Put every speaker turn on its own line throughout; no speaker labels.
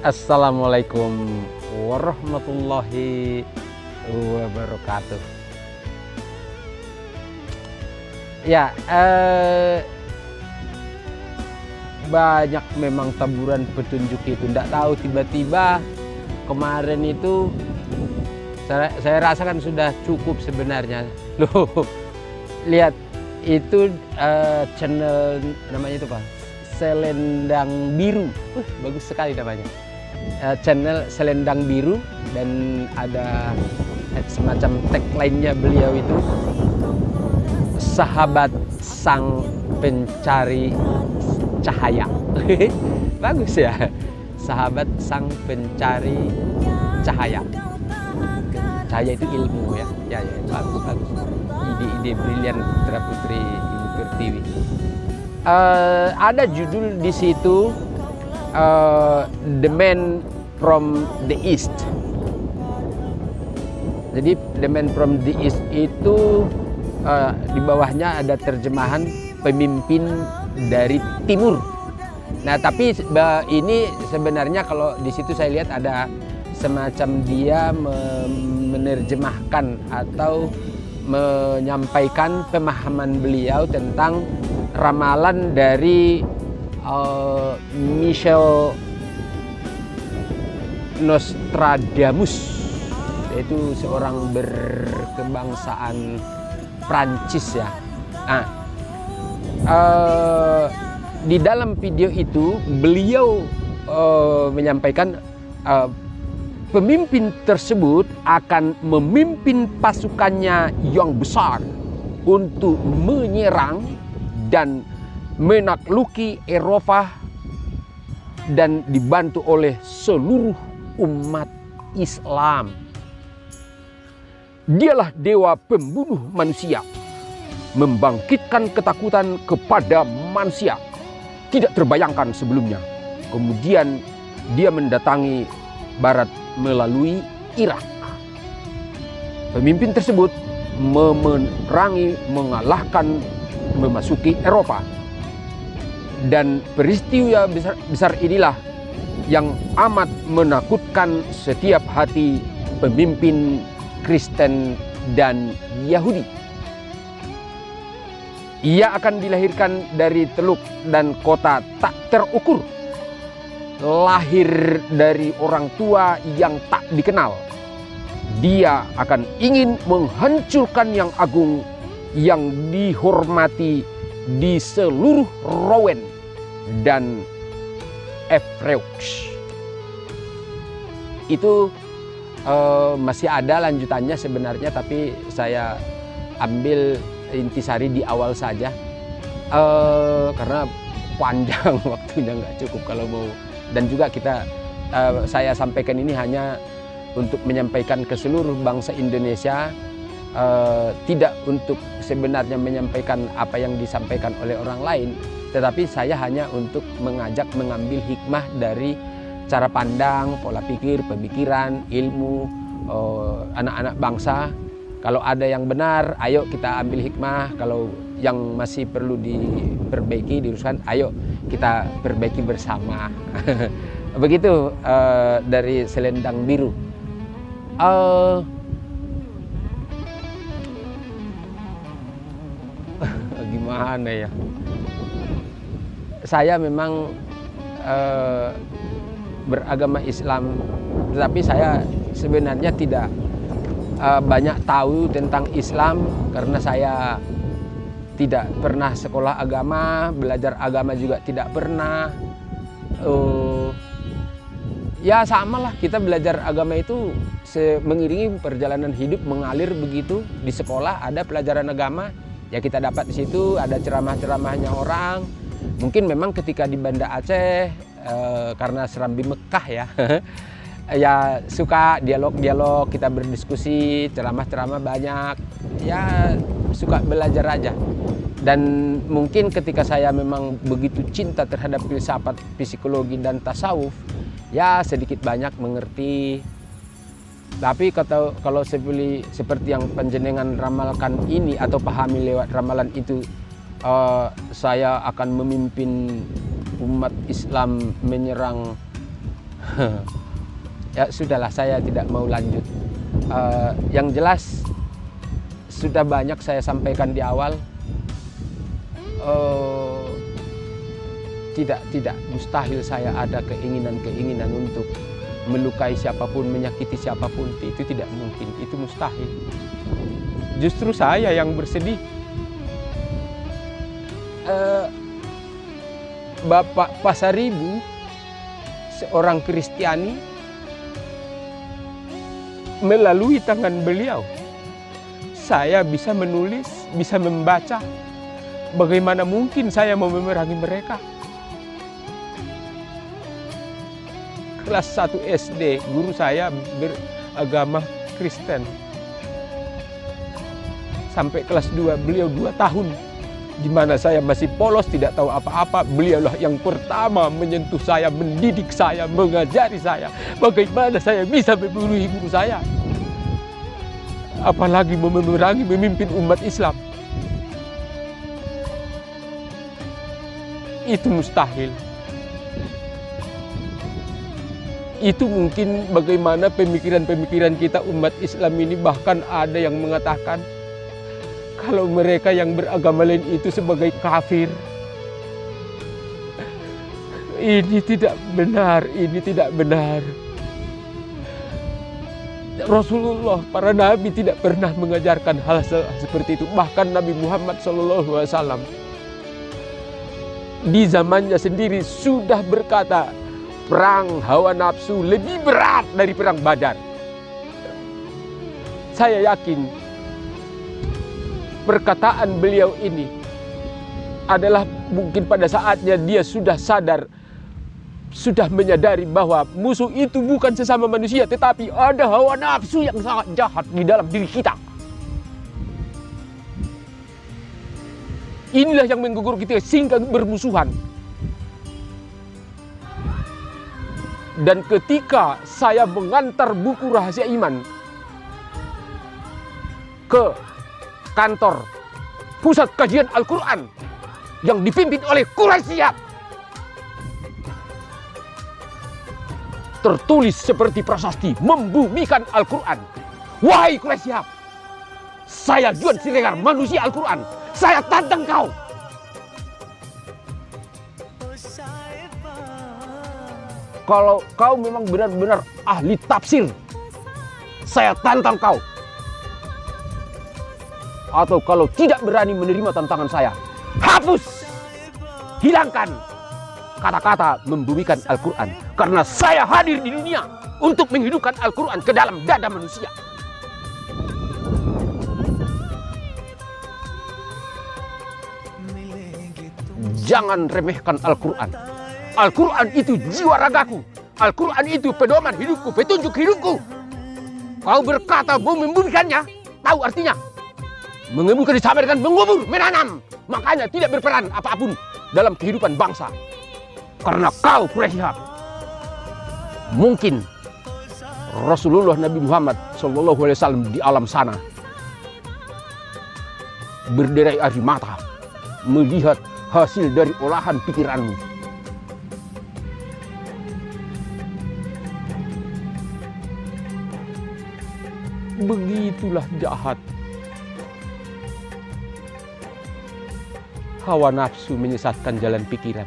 Assalamualaikum warahmatullahi wabarakatuh. Ya, banyak memang taburan petunjuk itu. Tidak tahu tiba-tiba kemarin itu saya rasakan sudah cukup sebenarnya. Loh, lihat itu channel namanya itu Pak, Selendang Biru. Bagus sekali namanya. Channel Selendang Biru, dan ada semacam tagline-nya beliau itu, sahabat sang pencari cahaya. Bagus ya, sahabat sang pencari cahaya. Cahaya itu ilmu ya. Ya, bagus. Ide-ide brilian Putra Putri Ibu Pertiwi. Ada judul di situ, The Man from the East. Jadi The Man from the East itu di bawahnya ada terjemahan pemimpin dari timur. Nah, tapi ini sebenarnya kalau di situ saya lihat ada semacam dia menerjemahkan atau menyampaikan pemahaman beliau tentang ramalan dari Michel Nostradamus, yaitu seorang berkebangsaan Prancis ya. Nah, di dalam video itu beliau menyampaikan pemimpin tersebut akan memimpin pasukannya yang besar untuk menyerang dan menakluki Eropa dan dibantu oleh seluruh umat Islam. Dialah dewa pembunuh manusia, membangkitkan ketakutan kepada manusia tidak terbayangkan sebelumnya. Kemudian dia mendatangi barat melalui Irak. Pemimpin tersebut memerangi, mengalahkan, memasuki Eropa. Dan peristiwa besar inilah yang amat menakutkan setiap hati pemimpin Kristen dan Yahudi. Ia akan dilahirkan dari teluk dan kota tak terukur, lahir dari orang tua yang tak dikenal. Dia akan ingin menghancurkan yang agung, yang dihormati di seluruh Rouen dan Evreux. Itu masih ada lanjutannya sebenarnya, tapi saya ambil intisari di awal saja karena panjang waktunya, nggak cukup kalau mau. Dan juga saya sampaikan ini hanya untuk menyampaikan ke seluruh bangsa Indonesia, tidak untuk sebenarnya menyampaikan apa yang disampaikan oleh orang lain, tetapi saya hanya untuk mengajak mengambil hikmah dari cara pandang, pola pikir, pemikiran, ilmu anak-anak bangsa. Kalau ada yang benar, ayo kita ambil hikmah. Kalau yang masih perlu diperbaiki, diuruskan, ayo kita perbaiki bersama. Begitu dari Selendang Biru. Gimana ya? Saya memang beragama Islam, tetapi saya sebenarnya tidak banyak tahu tentang Islam karena saya tidak pernah sekolah agama, belajar agama juga tidak pernah. Ya samalah, kita belajar agama itu mengiringi perjalanan hidup, mengalir begitu. Di sekolah ada pelajaran agama, ya kita dapat di situ, ada ceramah-ceramahnya orang. Mungkin memang ketika di Banda Aceh, karena Serambi Mekah ya, ya suka dialog-dialog, kita berdiskusi, ceramah-ceramah banyak, ya suka belajar aja. Dan mungkin ketika saya memang begitu cinta terhadap filsafat, psikologi dan tasawuf, ya sedikit banyak mengerti. Tapi kalau seperti yang panjenengan ramalkan ini atau pahami lewat ramalan itu, saya akan memimpin umat Islam menyerang Ya sudahlah, saya tidak mau lanjut. Yang jelas sudah banyak saya sampaikan di awal. Tidak mustahil saya ada keinginan untuk melukai siapapun, menyakiti siapapun. Itu tidak mungkin, itu mustahil. Justru saya yang bersedih. Bapak Pasaribu, seorang Kristiani, melalui tangan beliau saya bisa menulis, bisa membaca. Bagaimana mungkin saya mau memerangi mereka? Kelas 1 SD, guru saya beragama Kristen. Sampai kelas 2, beliau 2 tahun. Di mana saya masih polos, tidak tahu apa-apa. Beliaulah yang pertama menyentuh saya, mendidik saya, mengajari saya. Bagaimana saya bisa membunuh guru saya? Apalagi memerangi, memimpin umat Islam. Itu mustahil. Itu mungkin bagaimana pemikiran-pemikiran kita umat Islam ini, bahkan ada yang mengatakan kalau mereka yang beragama lain itu sebagai kafir. Ini tidak benar, ini tidak benar. Rasulullah, para nabi tidak pernah mengajarkan hal seperti itu. Bahkan Nabi Muhammad SAW di zamannya sendiri sudah berkata, perang hawa nafsu lebih berat dari perang Badar. Saya yakin perkataan beliau ini adalah mungkin pada saatnya dia sudah sadar, sudah menyadari bahwa musuh itu bukan sesama manusia, tetapi ada hawa nafsu yang sangat jahat di dalam diri kita. Inilah yang menggugur kita sehingga bermusuhan. Dan ketika saya mengantar buku Rahasia Iman ke kantor pusat kajian Al-Quran yang dipimpin oleh Quraisy Shihab, tertulis seperti prasasti, membumikan Al-Quran. Wahai Quraisy Shihab, saya Juan Siregar, manusia Al-Quran. Saya tantang kau. Kalau kau memang benar-benar ahli tafsir, saya tantang kau. Atau kalau tidak berani menerima tantangan saya, hapus, hilangkan kata-kata membumikan Al-Quran. Karena saya hadir di dunia untuk menghidupkan Al-Quran ke dalam dada manusia. Jangan remehkan Al-Quran. Al-Quran itu jiwa ragaku. Al-Quran itu pedoman hidupku, petunjuk hidupku. Kau berkata mau membumikannya, tahu artinya? Mengemukan sama dengan mengubur, menanam. Makanya tidak berperan apapun dalam kehidupan bangsa. Karena kau Quraisy Shihab. Mungkin Rasulullah Nabi Muhammad SAW di alam sana berderai air mata melihat hasil dari olahan pikiranmu. Begitulah jahat. Hawa nafsu menyesatkan jalan pikiran.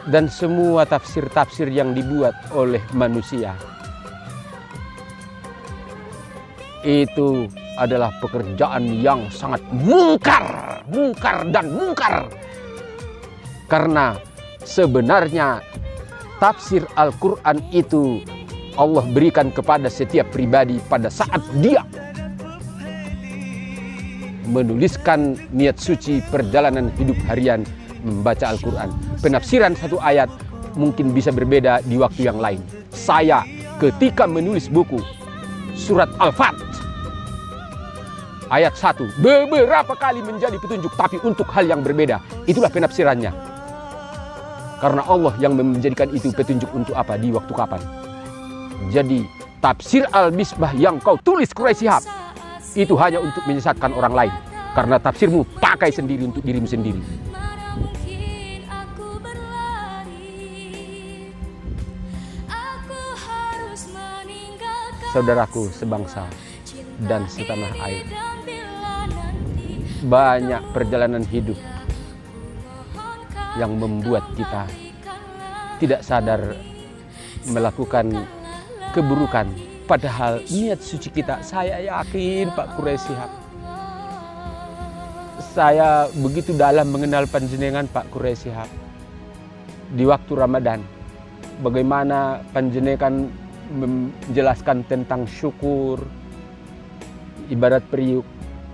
Dan semua tafsir-tafsir yang dibuat oleh manusia itu adalah pekerjaan yang sangat mungkar dan mungkar. Karena sebenarnya tafsir Al-Quran itu Allah berikan kepada setiap pribadi pada saat dia menuliskan niat suci perjalanan hidup harian membaca Al-Quran. Penafsiran satu ayat mungkin bisa berbeda di waktu yang lain. Saya ketika menulis buku surat Al-Fat ayat 1 beberapa kali menjadi petunjuk, tapi untuk hal yang berbeda. Itulah penafsirannya. Karena Allah yang menjadikan itu petunjuk untuk apa, di waktu kapan. Jadi tafsir Al-Misbah yang kau tulis Quraisy Shihab itu hanya untuk menyesatkan orang lain. Karena tafsirmu pakai sendiri untuk dirimu sendiri. saudaraku sebangsa dan setanah air. Banyak perjalanan hidup yang membuat kita tidak sadar melakukan keburukan. Padahal niat suci kita, saya yakin Pak Quraish Shihab, saya begitu dalam mengenal panjenengan Pak Quraish Shihab. Di waktu Ramadan, bagaimana panjenengan menjelaskan tentang syukur, ibarat periuk,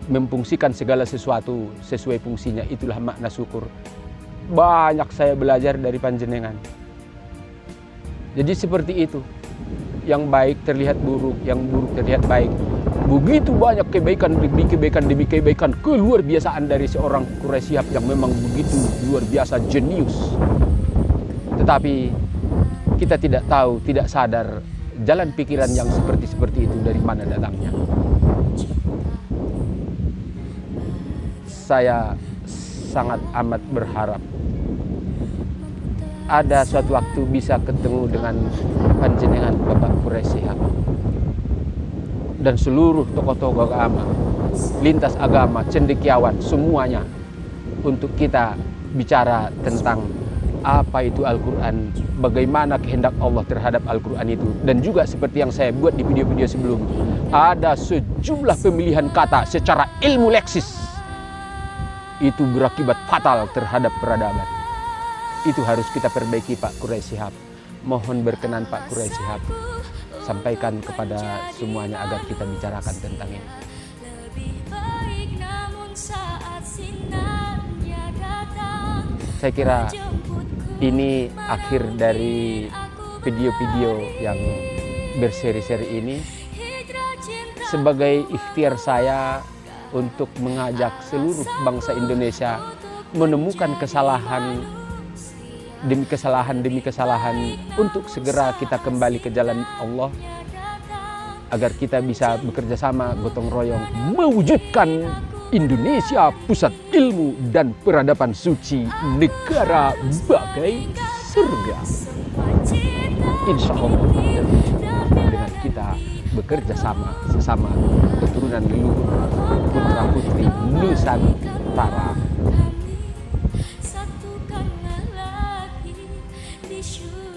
memfungsikan segala sesuatu sesuai fungsinya, itulah makna syukur. Banyak saya belajar dari panjenengan. Jadi seperti itu, yang baik terlihat buruk, yang buruk terlihat baik. Begitu banyak kebaikan demi kebaikan keluar biasaan dari seorang Quraish Shihab yang memang begitu luar biasa jenius. Tetapi kita tidak tahu, tidak sadar jalan pikiran yang seperti itu dari mana datangnya. Saya sangat amat berharap ada suatu waktu bisa ketemu dengan panjenengan Bapak Quraish Shihab dan seluruh tokoh-tokoh agama, lintas agama, cendekiawan, semuanya, untuk kita bicara tentang apa itu Al-Quran, bagaimana kehendak Allah terhadap Al-Quran itu. Dan juga seperti yang saya buat di video-video sebelum, ada sejumlah pemilihan kata secara ilmu leksis itu berakibat fatal terhadap peradaban. Itu harus kita perbaiki Pak Quraish Shihab. Mohon berkenan Pak Quraish Shihab, sampaikan kepada semuanya agar kita bicarakan tentang ini. Saya kira ini akhir dari video-video yang berseri-seri ini sebagai ikhtiar saya untuk mengajak seluruh bangsa Indonesia menemukan kesalahan demi kesalahan untuk segera kita kembali ke jalan Allah, agar kita bisa bekerja sama gotong royong mewujudkan Indonesia pusat ilmu dan peradaban suci, negara bagai surga. Insya Allah dengan kita bekerja sama sesama keturunan leluhur putra putri Nusantara.
Satukanlah lagi di syurga.